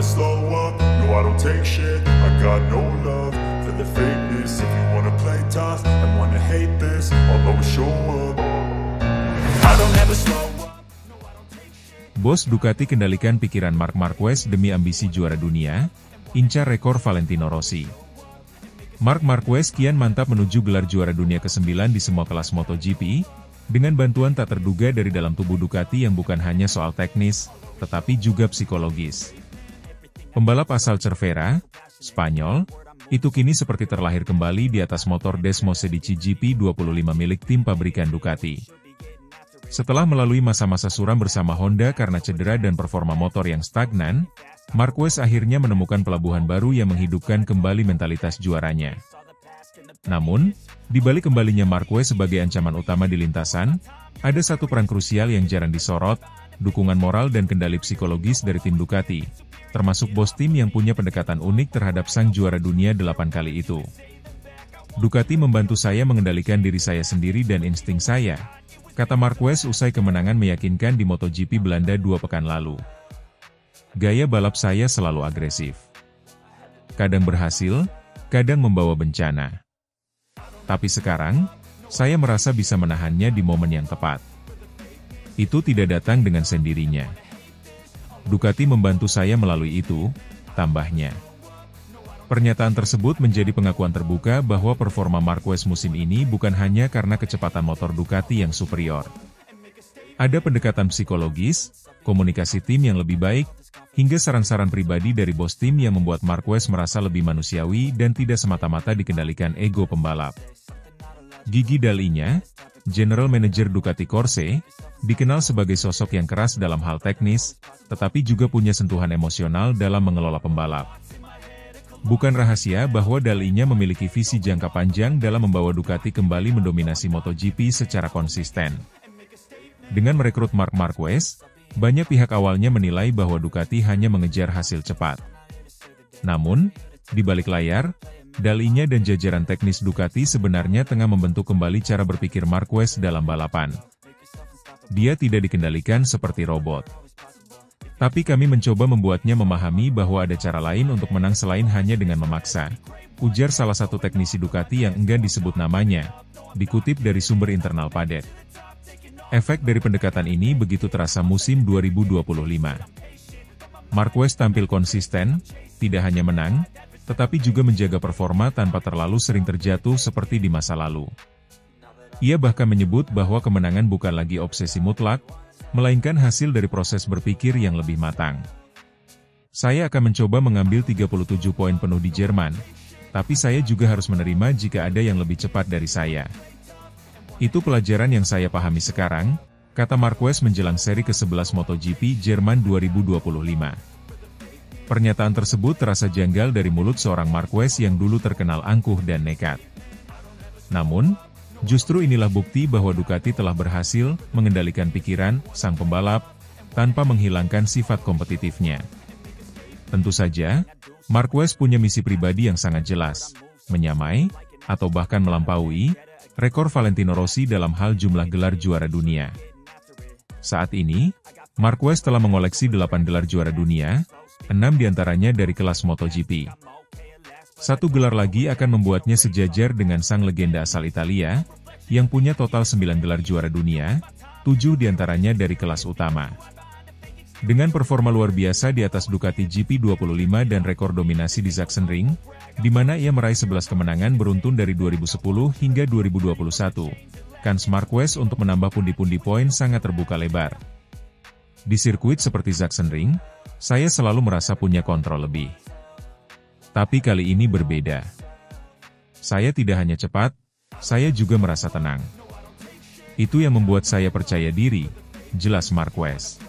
never slow up, no I don't take shit. I got no love for the fakeness. If you wanna play tough and wanna hate this, I'll always show up. I don't ever slow up. Bos Ducati kendalikan pikiran Marc Marquez demi ambisi juara dunia, incar rekor Valentino Rossi. Marc Marquez kian mantap menuju gelar juara dunia ke-9 di semua kelas MotoGP, dengan bantuan tak terduga dari dalam tubuh Ducati yang bukan hanya soal teknis, tetapi juga psikologis. Pembalap asal Cervera, Spanyol, itu kini seperti terlahir kembali di atas motor Desmosedici GP25 milik tim pabrikan Ducati. Setelah melalui masa-masa suram bersama Honda karena cedera dan performa motor yang stagnan, Marquez akhirnya menemukan pelabuhan baru yang menghidupkan kembali mentalitas juaranya. Namun, di balik kembalinya Marquez sebagai ancaman utama di lintasan, ada satu peran krusial yang jarang disorot, dukungan moral dan kendali psikologis dari tim Ducati, termasuk bos tim yang punya pendekatan unik terhadap sang juara dunia 8 kali itu. Ducati membantu saya mengendalikan diri saya sendiri dan insting saya, kata Marquez usai kemenangan meyakinkan di MotoGP Belanda 2 pekan lalu. Gaya balap saya selalu agresif. Kadang berhasil, kadang membawa bencana. Tapi sekarang, saya merasa bisa menahannya di momen yang tepat. Itu tidak datang dengan sendirinya. Ducati membantu saya melalui itu, tambahnya. Pernyataan tersebut menjadi pengakuan terbuka bahwa performa Marquez musim ini bukan hanya karena kecepatan motor Ducati yang superior. Ada pendekatan psikologis, komunikasi tim yang lebih baik, hingga saran-saran pribadi dari bos tim yang membuat Marquez merasa lebih manusiawi dan tidak semata-mata dikendalikan ego pembalap. Gigi Dalinya, General Manager Ducati Corse, dikenal sebagai sosok yang keras dalam hal teknis, tetapi juga punya sentuhan emosional dalam mengelola pembalap. Bukan rahasia bahwa Dalinya memiliki visi jangka panjang dalam membawa Ducati kembali mendominasi MotoGP secara konsisten. Dengan merekrut Marc Marquez, banyak pihak awalnya menilai bahwa Ducati hanya mengejar hasil cepat. Namun, di balik layar, Dalinya dan jajaran teknis Ducati sebenarnya tengah membentuk kembali cara berpikir Marquez dalam balapan. Dia tidak dikendalikan seperti robot. Tapi kami mencoba membuatnya memahami bahwa ada cara lain untuk menang selain hanya dengan memaksa, ujar salah satu teknisi Ducati yang enggan disebut namanya, dikutip dari sumber internal Paddock. Efek dari pendekatan ini begitu terasa musim 2025. Marquez tampil konsisten, tidak hanya menang, tetapi juga menjaga performa tanpa terlalu sering terjatuh seperti di masa lalu. Ia bahkan menyebut bahwa kemenangan bukan lagi obsesi mutlak, melainkan hasil dari proses berpikir yang lebih matang. Saya akan mencoba mengambil 37 poin penuh di Jerman, tapi saya juga harus menerima jika ada yang lebih cepat dari saya. Itu pelajaran yang saya pahami sekarang, kata Marquez menjelang seri ke-11 MotoGP Jerman 2025. Pernyataan tersebut terasa janggal dari mulut seorang Marquez yang dulu terkenal angkuh dan nekat. Namun, justru inilah bukti bahwa Ducati telah berhasil mengendalikan pikiran sang pembalap, tanpa menghilangkan sifat kompetitifnya. Tentu saja, Marquez punya misi pribadi yang sangat jelas, menyamai, atau bahkan melampaui, rekor Valentino Rossi dalam hal jumlah gelar juara dunia. Saat ini, Marquez telah mengoleksi 8 gelar juara dunia, 6 diantaranya dari kelas MotoGP. Satu gelar lagi akan membuatnya sejajar dengan sang legenda asal Italia, yang punya total 9 gelar juara dunia, 7 diantaranya dari kelas utama. Dengan performa luar biasa di atas Ducati GP25 dan rekor dominasi di Sachsenring, di mana ia meraih 11 kemenangan beruntun dari 2010 hingga 2021, kans Marquez untuk menambah pundi-pundi poin sangat terbuka lebar. Di sirkuit seperti Sachsenring, saya selalu merasa punya kontrol lebih. Tapi kali ini berbeda. Saya tidak hanya cepat, saya juga merasa tenang. Itu yang membuat saya percaya diri, jelas Marquez.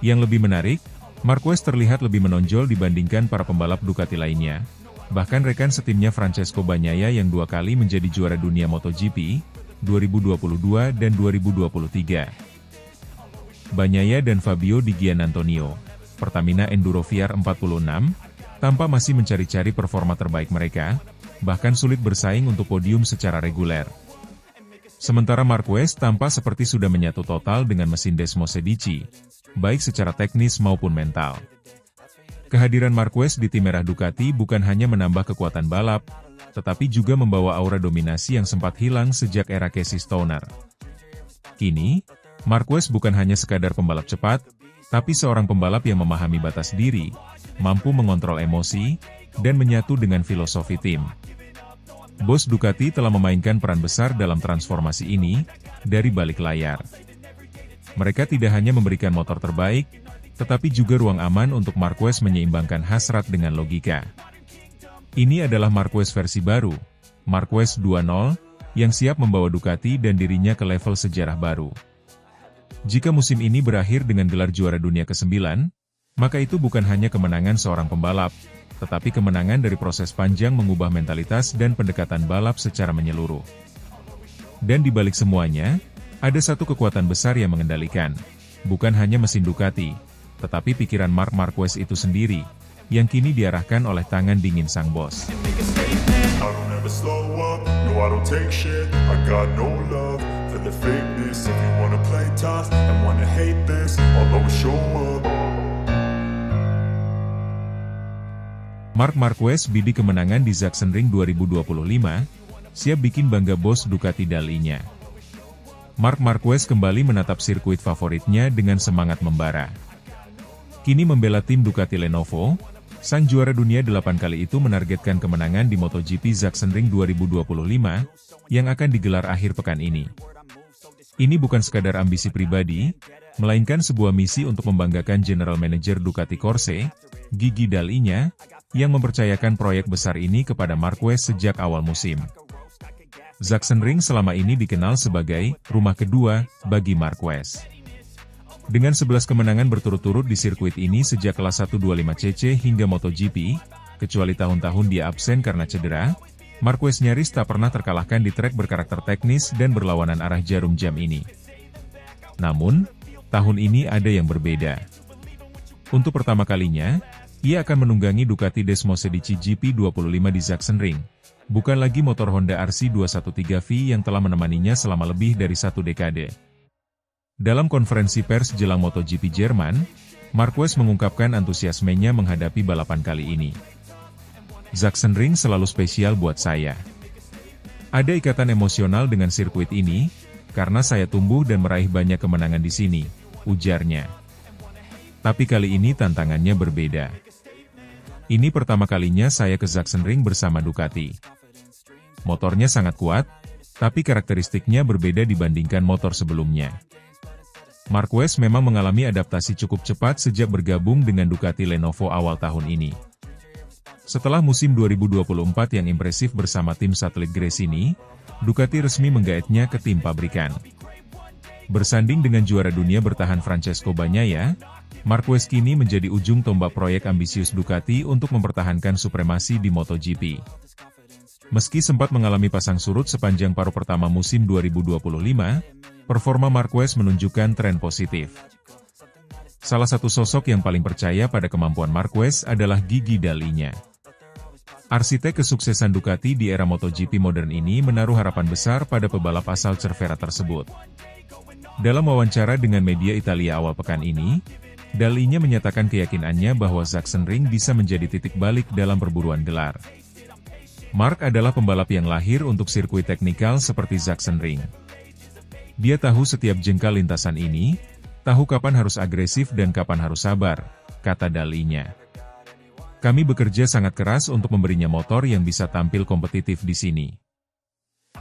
Yang lebih menarik, Marquez terlihat lebih menonjol dibandingkan para pembalap Ducati lainnya, bahkan rekan setimnya Francesco Bagnaia yang 2 kali menjadi juara dunia MotoGP, 2022 dan 2023. Bagnaia dan Fabio Di Giannantonio, Pertamina Enduro VR46, tampak masih mencari-cari performa terbaik mereka, bahkan sulit bersaing untuk podium secara reguler. Sementara Marquez tampak seperti sudah menyatu total dengan mesin Desmosedici, baik secara teknis maupun mental. Kehadiran Marquez di tim merah Ducati bukan hanya menambah kekuatan balap, tetapi juga membawa aura dominasi yang sempat hilang sejak era Casey Stoner. Kini, Marquez bukan hanya sekadar pembalap cepat, tapi seorang pembalap yang memahami batas diri, mampu mengontrol emosi, dan menyatu dengan filosofi tim. Bos Ducati telah memainkan peran besar dalam transformasi ini, dari balik layar. Mereka tidak hanya memberikan motor terbaik, tetapi juga ruang aman untuk Marquez menyeimbangkan hasrat dengan logika. Ini adalah Marquez versi baru, Marquez 2.0, yang siap membawa Ducati dan dirinya ke level sejarah baru. Jika musim ini berakhir dengan gelar juara dunia ke-9, maka itu bukan hanya kemenangan seorang pembalap, tetapi kemenangan dari proses panjang mengubah mentalitas dan pendekatan balap secara menyeluruh. Dan di balik semuanya, ada satu kekuatan besar yang mengendalikan, bukan hanya mesin Ducati, tetapi pikiran Marc Marquez itu sendiri, yang kini diarahkan oleh tangan dingin sang bos. Marc Marquez bidik kemenangan di Sachsenring 2025, siap bikin bangga bos Ducati dalinya. Marc Marquez kembali menatap sirkuit favoritnya dengan semangat membara. Kini membela tim Ducati Lenovo, sang juara dunia 8 kali itu menargetkan kemenangan di MotoGP Sachsenring 2025, yang akan digelar akhir pekan ini. Ini bukan sekadar ambisi pribadi, melainkan sebuah misi untuk membanggakan General Manager Ducati Corse, Gigi Dall'Igna, yang mempercayakan proyek besar ini kepada Marquez sejak awal musim. Sachsenring selama ini dikenal sebagai rumah kedua bagi Marquez. Dengan 11 kemenangan berturut-turut di sirkuit ini sejak kelas 125cc hingga MotoGP, kecuali tahun-tahun dia absen karena cedera, Marquez nyaris tak pernah terkalahkan di trek berkarakter teknis dan berlawanan arah jarum jam ini. Namun, tahun ini ada yang berbeda. Untuk pertama kalinya, ia akan menunggangi Ducati Desmosedici GP25 di Sachsenring, bukan lagi motor Honda RC213V yang telah menemaninya selama lebih dari 1 dekade. Dalam konferensi pers jelang MotoGP Jerman, Marquez mengungkapkan antusiasmenya menghadapi balapan kali ini. Sachsenring selalu spesial buat saya. Ada ikatan emosional dengan sirkuit ini, karena saya tumbuh dan meraih banyak kemenangan di sini, ujarnya. Tapi kali ini tantangannya berbeda. Ini pertama kalinya saya ke Sachsenring bersama Ducati. Motornya sangat kuat, tapi karakteristiknya berbeda dibandingkan motor sebelumnya. Marquez memang mengalami adaptasi cukup cepat sejak bergabung dengan Ducati Lenovo awal tahun ini. Setelah musim 2024 yang impresif bersama tim satelit Gresini, Ducati resmi menggaetnya ke tim pabrikan. Bersanding dengan juara dunia bertahan Francesco Bagnaia, Marquez kini menjadi ujung tombak proyek ambisius Ducati untuk mempertahankan supremasi di MotoGP. Meski sempat mengalami pasang surut sepanjang paruh pertama musim 2025, performa Marquez menunjukkan tren positif. Salah satu sosok yang paling percaya pada kemampuan Marquez adalah Gigi Dall'Igna. Arsitek kesuksesan Ducati di era MotoGP modern ini menaruh harapan besar pada pebalap asal Cervera tersebut. Dalam wawancara dengan media Italia awal pekan ini, Dall'Igna menyatakan keyakinannya bahwa Sachsenring bisa menjadi titik balik dalam perburuan gelar. Marc adalah pembalap yang lahir untuk sirkuit teknikal seperti Sachsenring. Dia tahu setiap jengkal lintasan ini, tahu kapan harus agresif dan kapan harus sabar, kata Dall'Igna. Kami bekerja sangat keras untuk memberinya motor yang bisa tampil kompetitif di sini.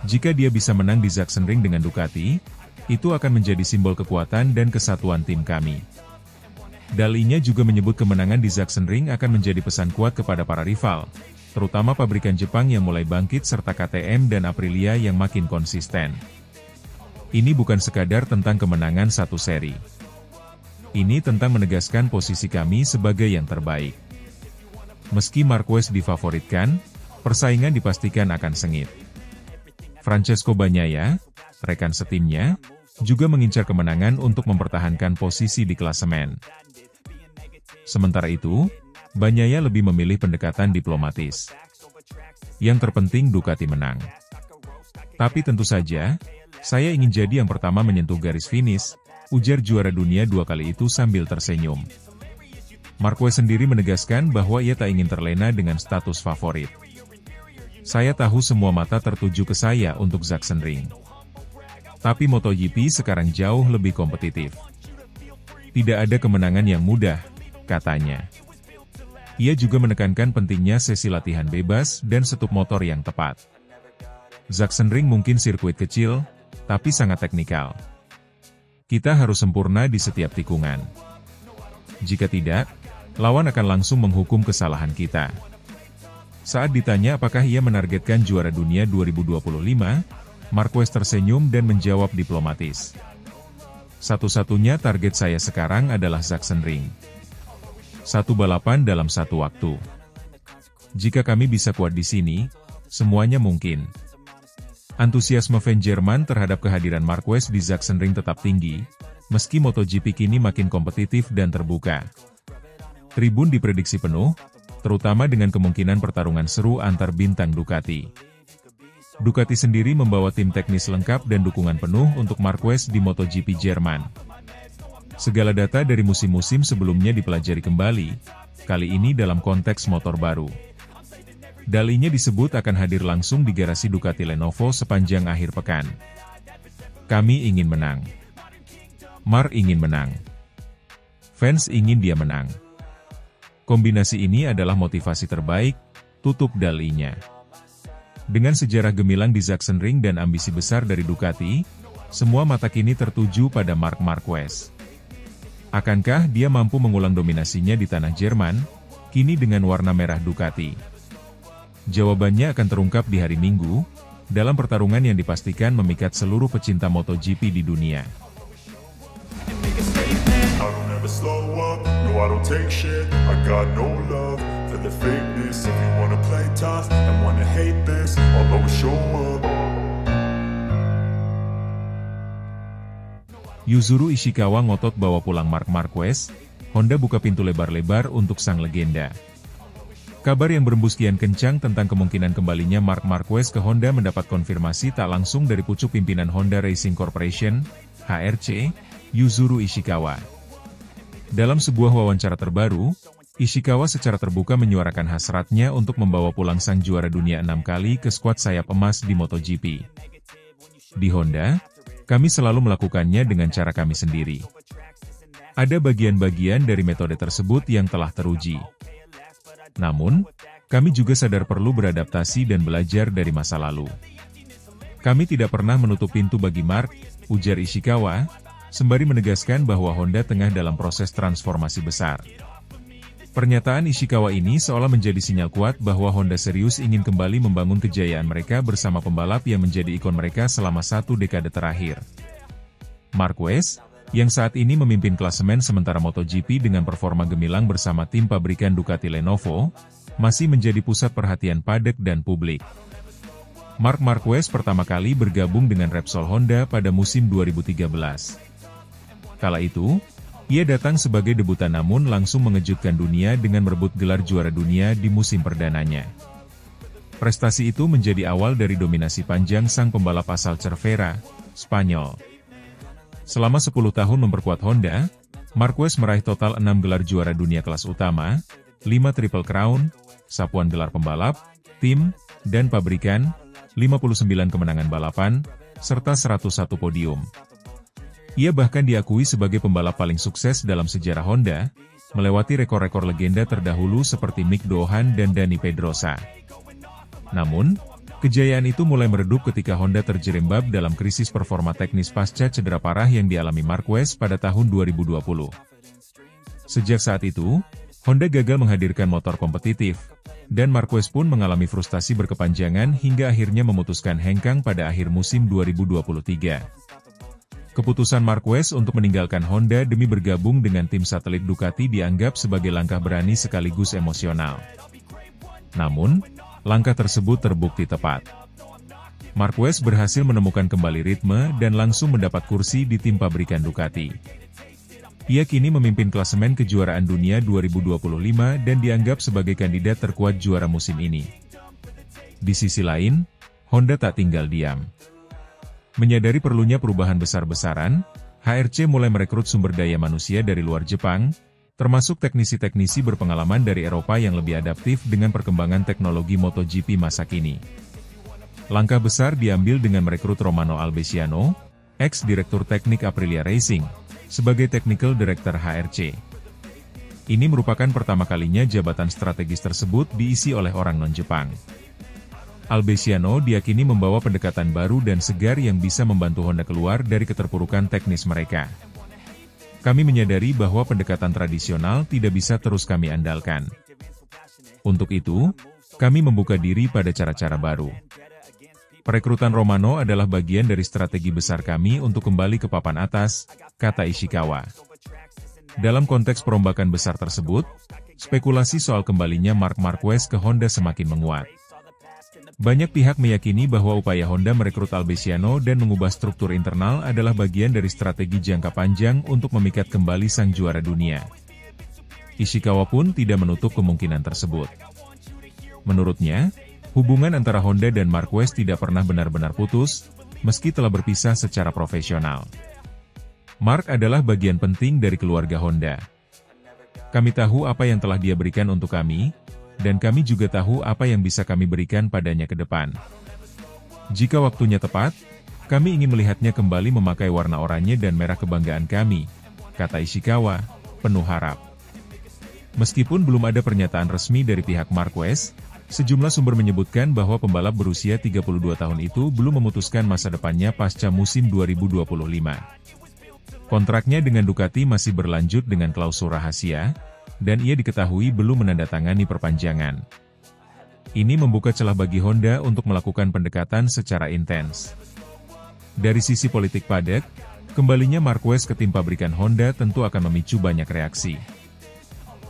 Jika dia bisa menang di Sachsenring dengan Ducati, itu akan menjadi simbol kekuatan dan kesatuan tim kami. Dall'Igna juga menyebut kemenangan di Sachsenring akan menjadi pesan kuat kepada para rival, terutama pabrikan Jepang yang mulai bangkit serta KTM dan Aprilia yang makin konsisten. Ini bukan sekadar tentang kemenangan satu seri. Ini tentang menegaskan posisi kami sebagai yang terbaik. Meski Marquez difavoritkan, persaingan dipastikan akan sengit. Francesco Bagnaia, rekan setimnya, juga mengincar kemenangan untuk mempertahankan posisi di klasemen. Sementara itu, Bagnaia lebih memilih pendekatan diplomatis. Yang terpenting Ducati menang. Tapi tentu saja, saya ingin jadi yang pertama menyentuh garis finish, ujar juara dunia 2 kali itu sambil tersenyum. Marquez sendiri menegaskan bahwa ia tak ingin terlena dengan status favorit. Saya tahu semua mata tertuju ke saya untuk Sachsenring. Tapi MotoGP sekarang jauh lebih kompetitif. Tidak ada kemenangan yang mudah, katanya. Ia juga menekankan pentingnya sesi latihan bebas dan setup motor yang tepat. Sachsenring mungkin sirkuit kecil, tapi sangat teknikal. Kita harus sempurna di setiap tikungan. Jika tidak, lawan akan langsung menghukum kesalahan kita. Saat ditanya apakah ia menargetkan juara dunia 2025, Marquez tersenyum dan menjawab diplomatis. Satu-satunya target saya sekarang adalah Sachsenring. Satu balapan dalam satu waktu. Jika kami bisa kuat di sini, semuanya mungkin. Antusiasme fans Jerman terhadap kehadiran Marquez di Sachsenring tetap tinggi, meski MotoGP kini makin kompetitif dan terbuka. Tribun diprediksi penuh, terutama dengan kemungkinan pertarungan seru antar bintang Ducati. Ducati sendiri membawa tim teknis lengkap dan dukungan penuh untuk Marquez di MotoGP Jerman. Segala data dari musim-musim sebelumnya dipelajari kembali, kali ini dalam konteks motor baru. Dalinya disebut akan hadir langsung di garasi Ducati Lenovo sepanjang akhir pekan. Kami ingin menang. Mark ingin menang. Fans ingin dia menang. Kombinasi ini adalah motivasi terbaik, tutup dalinya. Dengan sejarah gemilang di Sachsenring dan ambisi besar dari Ducati, semua mata kini tertuju pada Marc Marquez. Akankah dia mampu mengulang dominasinya di tanah Jerman, kini dengan warna merah Ducati? Jawabannya akan terungkap di hari Minggu, dalam pertarungan yang dipastikan memikat seluruh pecinta MotoGP di dunia. I don't take shit, I got no love for the fakeness. If you wanna play tough and wanna hate this, I'll always show up. Yuzuru Ishikawa ngotot bawa pulang Marc Marquez, Honda buka pintu lebar-lebar untuk sang legenda. Kabar yang berembus kian kencang tentang kemungkinan kembalinya Marc Marquez ke Honda mendapat konfirmasi tak langsung dari pucuk pimpinan Honda Racing Corporation, HRC, Yuzuru Ishikawa. Dalam sebuah wawancara terbaru, Ishikawa secara terbuka menyuarakan hasratnya untuk membawa pulang sang juara dunia 6 kali ke skuad sayap emas di MotoGP. Di Honda, kami selalu melakukannya dengan cara kami sendiri. Ada bagian-bagian dari metode tersebut yang telah teruji. Namun, kami juga sadar perlu beradaptasi dan belajar dari masa lalu. Kami tidak pernah menutup pintu bagi Marc, ujar Ishikawa, sembari menegaskan bahwa Honda tengah dalam proses transformasi besar. Pernyataan Ishikawa ini seolah menjadi sinyal kuat bahwa Honda serius ingin kembali membangun kejayaan mereka bersama pembalap yang menjadi ikon mereka selama 1 dekade terakhir. Marquez, yang saat ini memimpin klasemen sementara MotoGP dengan performa gemilang bersama tim pabrikan Ducati Lenovo, masih menjadi pusat perhatian padek dan publik. Marc Marquez pertama kali bergabung dengan Repsol Honda pada musim 2013. Kala itu, ia datang sebagai debutan namun langsung mengejutkan dunia dengan merebut gelar juara dunia di musim perdananya. Prestasi itu menjadi awal dari dominasi panjang sang pembalap asal Cervera, Spanyol. Selama 10 tahun memperkuat Honda, Marquez meraih total 6 gelar juara dunia kelas utama, 5 Triple Crown, sapuan gelar pembalap, tim, dan pabrikan, 59 kemenangan balapan, serta 101 podium. Ia bahkan diakui sebagai pembalap paling sukses dalam sejarah Honda, melewati rekor-rekor legenda terdahulu seperti Mick Doohan dan Dani Pedrosa. Namun, kejayaan itu mulai meredup ketika Honda terjerembab dalam krisis performa teknis pasca cedera parah yang dialami Marquez pada tahun 2020. Sejak saat itu, Honda gagal menghadirkan motor kompetitif, dan Marquez pun mengalami frustasi berkepanjangan hingga akhirnya memutuskan hengkang pada akhir musim 2023. Keputusan Marquez untuk meninggalkan Honda demi bergabung dengan tim satelit Ducati dianggap sebagai langkah berani sekaligus emosional. Namun, langkah tersebut terbukti tepat. Marquez berhasil menemukan kembali ritme dan langsung mendapat kursi di tim pabrikan Ducati. Ia kini memimpin klasemen kejuaraan dunia 2025 dan dianggap sebagai kandidat terkuat juara musim ini. Di sisi lain, Honda tak tinggal diam. Menyadari perlunya perubahan besar-besaran, HRC mulai merekrut sumber daya manusia dari luar Jepang, termasuk teknisi-teknisi berpengalaman dari Eropa yang lebih adaptif dengan perkembangan teknologi MotoGP masa kini. Langkah besar diambil dengan merekrut Romano Albesiano, ex-direktur teknik Aprilia Racing, sebagai Technical Director HRC. Ini merupakan pertama kalinya jabatan strategis tersebut diisi oleh orang non-Jepang. Albesiano diyakini membawa pendekatan baru dan segar yang bisa membantu Honda keluar dari keterpurukan teknis mereka. Kami menyadari bahwa pendekatan tradisional tidak bisa terus kami andalkan. Untuk itu, kami membuka diri pada cara-cara baru. Perekrutan Romano adalah bagian dari strategi besar kami untuk kembali ke papan atas, kata Ishikawa. Dalam konteks perombakan besar tersebut, spekulasi soal kembalinya Marc Marquez ke Honda semakin menguat. Banyak pihak meyakini bahwa upaya Honda merekrut Albesiano dan mengubah struktur internal adalah bagian dari strategi jangka panjang untuk memikat kembali sang juara dunia. Ishikawa pun tidak menutup kemungkinan tersebut. Menurutnya, hubungan antara Honda dan Marquez tidak pernah benar-benar putus, meski telah berpisah secara profesional. Marc adalah bagian penting dari keluarga Honda. Kami tahu apa yang telah dia berikan untuk kami, dan kami juga tahu apa yang bisa kami berikan padanya ke depan. Jika waktunya tepat, kami ingin melihatnya kembali memakai warna oranye dan merah kebanggaan kami, kata Ishikawa, penuh harap. Meskipun belum ada pernyataan resmi dari pihak Marquez, sejumlah sumber menyebutkan bahwa pembalap berusia 32 tahun itu belum memutuskan masa depannya pasca musim 2025. Kontraknya dengan Ducati masih berlanjut dengan klausul rahasia, dan ia diketahui belum menandatangani perpanjangan. Ini membuka celah bagi Honda untuk melakukan pendekatan secara intens. Dari sisi politik padek, kembalinya Marquez ke tim pabrikan Honda tentu akan memicu banyak reaksi.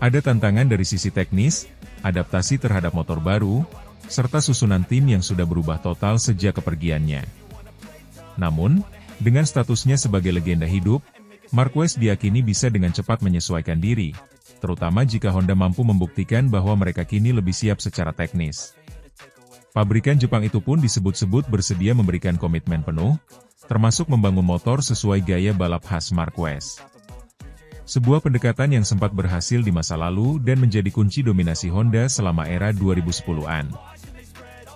Ada tantangan dari sisi teknis, adaptasi terhadap motor baru, serta susunan tim yang sudah berubah total sejak kepergiannya. Namun, dengan statusnya sebagai legenda hidup, Marquez diyakini bisa dengan cepat menyesuaikan diri, terutama jika Honda mampu membuktikan bahwa mereka kini lebih siap secara teknis. Pabrikan Jepang itu pun disebut-sebut bersedia memberikan komitmen penuh, termasuk membangun motor sesuai gaya balap khas Marquez. Sebuah pendekatan yang sempat berhasil di masa lalu dan menjadi kunci dominasi Honda selama era 2010-an.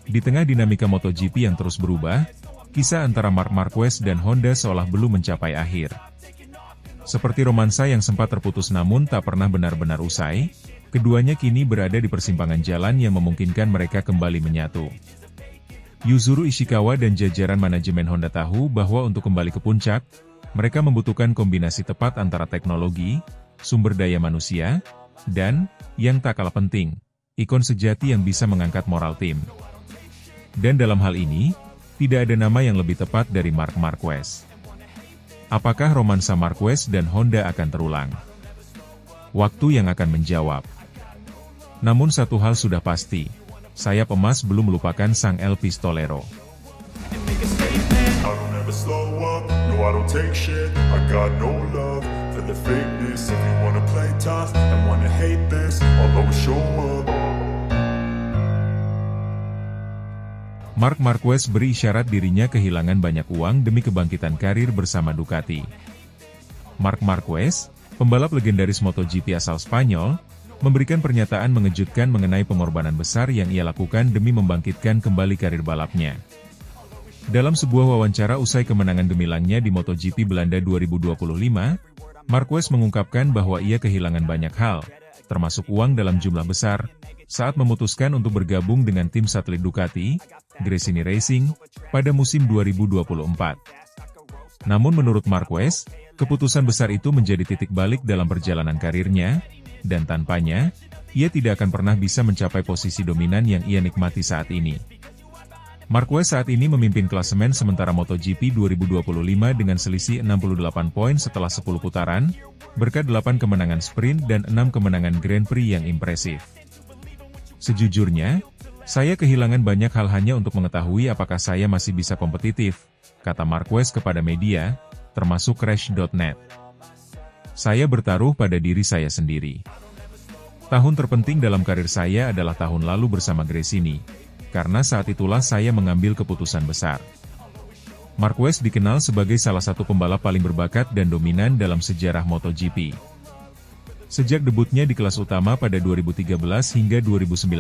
Di tengah dinamika MotoGP yang terus berubah, kisah antara Marc Marquez dan Honda seolah belum mencapai akhir. Seperti romansa yang sempat terputus namun tak pernah benar-benar usai, keduanya kini berada di persimpangan jalan yang memungkinkan mereka kembali menyatu. Yuzuru Ishikawa dan jajaran manajemen Honda tahu bahwa untuk kembali ke puncak, mereka membutuhkan kombinasi tepat antara teknologi, sumber daya manusia, dan, yang tak kalah penting, ikon sejati yang bisa mengangkat moral tim. Dan dalam hal ini, tidak ada nama yang lebih tepat dari Marc Marquez. Apakah romansa Marquez dan Honda akan terulang? Waktu yang akan menjawab. Namun satu hal sudah pasti, sayap emas belum melupakan sang El Pistolero. Marc Marquez beri isyarat dirinya kehilangan banyak uang demi kebangkitan karir bersama Ducati. Marc Marquez, pembalap legendaris MotoGP asal Spanyol, memberikan pernyataan mengejutkan mengenai pengorbanan besar yang ia lakukan demi membangkitkan kembali karir balapnya. Dalam sebuah wawancara usai kemenangan gemilangnya di MotoGP Belanda 2025, Marquez mengungkapkan bahwa ia kehilangan banyak hal, termasuk uang dalam jumlah besar, saat memutuskan untuk bergabung dengan tim satelit Ducati, Gresini Racing, pada musim 2024. Namun menurut Marquez, keputusan besar itu menjadi titik balik dalam perjalanan karirnya, dan tanpanya, ia tidak akan pernah bisa mencapai posisi dominan yang ia nikmati saat ini. Marquez saat ini memimpin klasemen sementara MotoGP 2025 dengan selisih 68 poin setelah 10 putaran, berkat 8 kemenangan sprint dan 6 kemenangan Grand Prix yang impresif. Sejujurnya, saya kehilangan banyak hal hanya untuk mengetahui apakah saya masih bisa kompetitif, kata Marquez kepada media, termasuk Crash.net. Saya bertaruh pada diri saya sendiri. Tahun terpenting dalam karir saya adalah tahun lalu bersama Gresini, karena saat itulah saya mengambil keputusan besar. Marquez dikenal sebagai salah satu pembalap paling berbakat dan dominan dalam sejarah MotoGP. Sejak debutnya di kelas utama pada 2013 hingga 2019,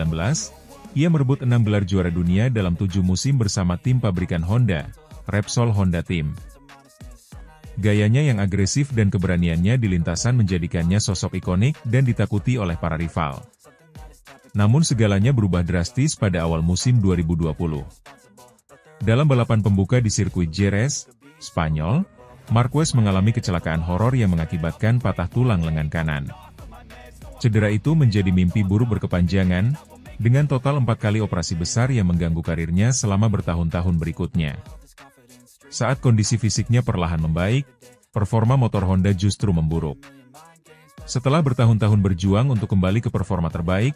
ia merebut 6 gelar juara dunia dalam 7 musim bersama tim pabrikan Honda, Repsol Honda Team. Gayanya yang agresif dan keberaniannya di lintasan menjadikannya sosok ikonik dan ditakuti oleh para rival. Namun segalanya berubah drastis pada awal musim 2020. Dalam balapan pembuka di sirkuit Jerez, Spanyol, Marquez mengalami kecelakaan horor yang mengakibatkan patah tulang lengan kanan. Cedera itu menjadi mimpi buruk berkepanjangan, dengan total 4 kali operasi besar yang mengganggu karirnya selama bertahun-tahun berikutnya. Saat kondisi fisiknya perlahan membaik, performa motor Honda justru memburuk. Setelah bertahun-tahun berjuang untuk kembali ke performa terbaik,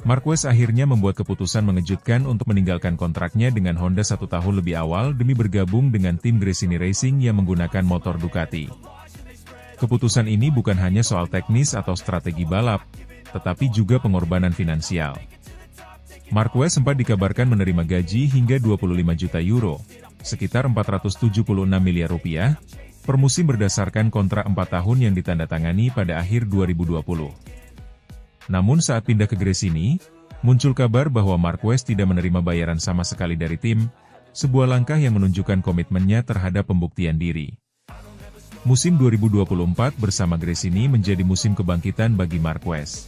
Marquez akhirnya membuat keputusan mengejutkan untuk meninggalkan kontraknya dengan Honda 1 tahun lebih awal demi bergabung dengan tim Gresini Racing yang menggunakan motor Ducati. Keputusan ini bukan hanya soal teknis atau strategi balap, tetapi juga pengorbanan finansial. Marquez sempat dikabarkan menerima gaji hingga 25 juta euro, sekitar 476 miliar rupiah, per musim berdasarkan kontrak 4 tahun yang ditandatangani pada akhir 2020. Namun saat pindah ke Gresini, muncul kabar bahwa Marquez tidak menerima bayaran sama sekali dari tim, sebuah langkah yang menunjukkan komitmennya terhadap pembuktian diri. Musim 2024 bersama Gresini menjadi musim kebangkitan bagi Marquez.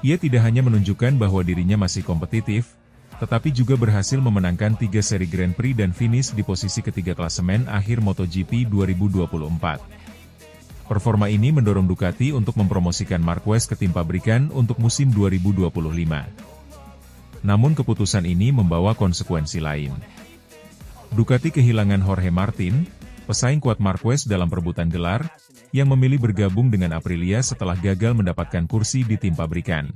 Ia tidak hanya menunjukkan bahwa dirinya masih kompetitif, tetapi juga berhasil memenangkan 3 seri Grand Prix dan finish di posisi ketiga klasemen akhir MotoGP 2024. Performa ini mendorong Ducati untuk mempromosikan Marquez ke tim pabrikan untuk musim 2025. Namun keputusan ini membawa konsekuensi lain. Ducati kehilangan Jorge Martin, pesaing kuat Marquez dalam perebutan gelar, yang memilih bergabung dengan Aprilia setelah gagal mendapatkan kursi di tim pabrikan.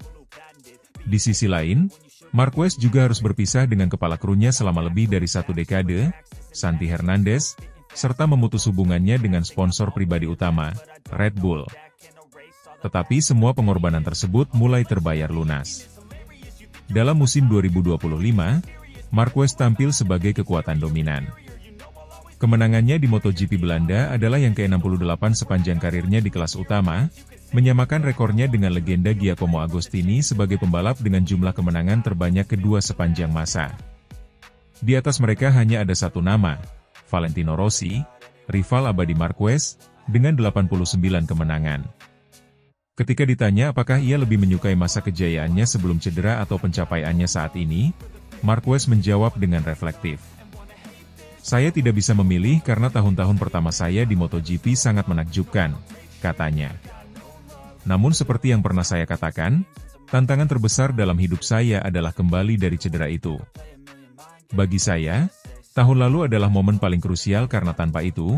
Di sisi lain, Marquez juga harus berpisah dengan kepala krunya selama lebih dari 1 dekade, Santi Hernandez, serta memutus hubungannya dengan sponsor pribadi utama, Red Bull. Tetapi semua pengorbanan tersebut mulai terbayar lunas. Dalam musim 2025, Marquez tampil sebagai kekuatan dominan. Kemenangannya di MotoGP Belanda adalah yang ke-68 sepanjang karirnya di kelas utama, menyamakan rekornya dengan legenda Giacomo Agostini sebagai pembalap dengan jumlah kemenangan terbanyak kedua sepanjang masa. Di atas mereka hanya ada satu nama, Valentino Rossi, rival abadi Marquez, dengan 89 kemenangan. Ketika ditanya apakah ia lebih menyukai masa kejayaannya sebelum cedera atau pencapaiannya saat ini, Marquez menjawab dengan reflektif. Saya tidak bisa memilih karena tahun-tahun pertama saya di MotoGP sangat menakjubkan, katanya. Namun seperti yang pernah saya katakan, tantangan terbesar dalam hidup saya adalah kembali dari cedera itu. Bagi saya, tahun lalu adalah momen paling krusial karena tanpa itu,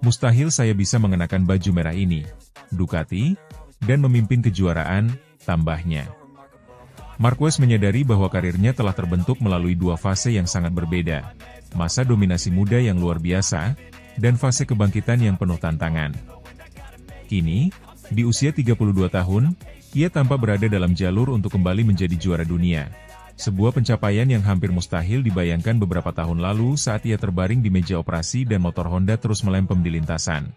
mustahil saya bisa mengenakan baju merah ini, Ducati, dan memimpin kejuaraan, tambahnya. Marquez menyadari bahwa karirnya telah terbentuk melalui 2 fase yang sangat berbeda. Masa dominasi muda yang luar biasa, dan fase kebangkitan yang penuh tantangan. Kini, di usia 32 tahun, ia tampak berada dalam jalur untuk kembali menjadi juara dunia. Sebuah pencapaian yang hampir mustahil dibayangkan beberapa tahun lalu saat ia terbaring di meja operasi dan motor Honda terus melempem di lintasan.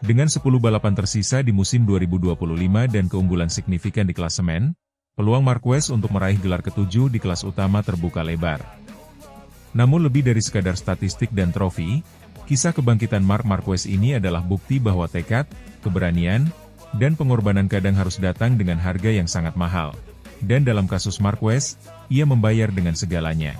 Dengan 10 balapan tersisa di musim 2025 dan keunggulan signifikan di klasemen, peluang Marquez untuk meraih gelar ke-7 di kelas utama terbuka lebar. Namun lebih dari sekadar statistik dan trofi, kisah kebangkitan Marc Marquez ini adalah bukti bahwa tekad, keberanian, dan pengorbanan kadang harus datang dengan harga yang sangat mahal. Dan dalam kasus Marquez, ia membayar dengan segalanya.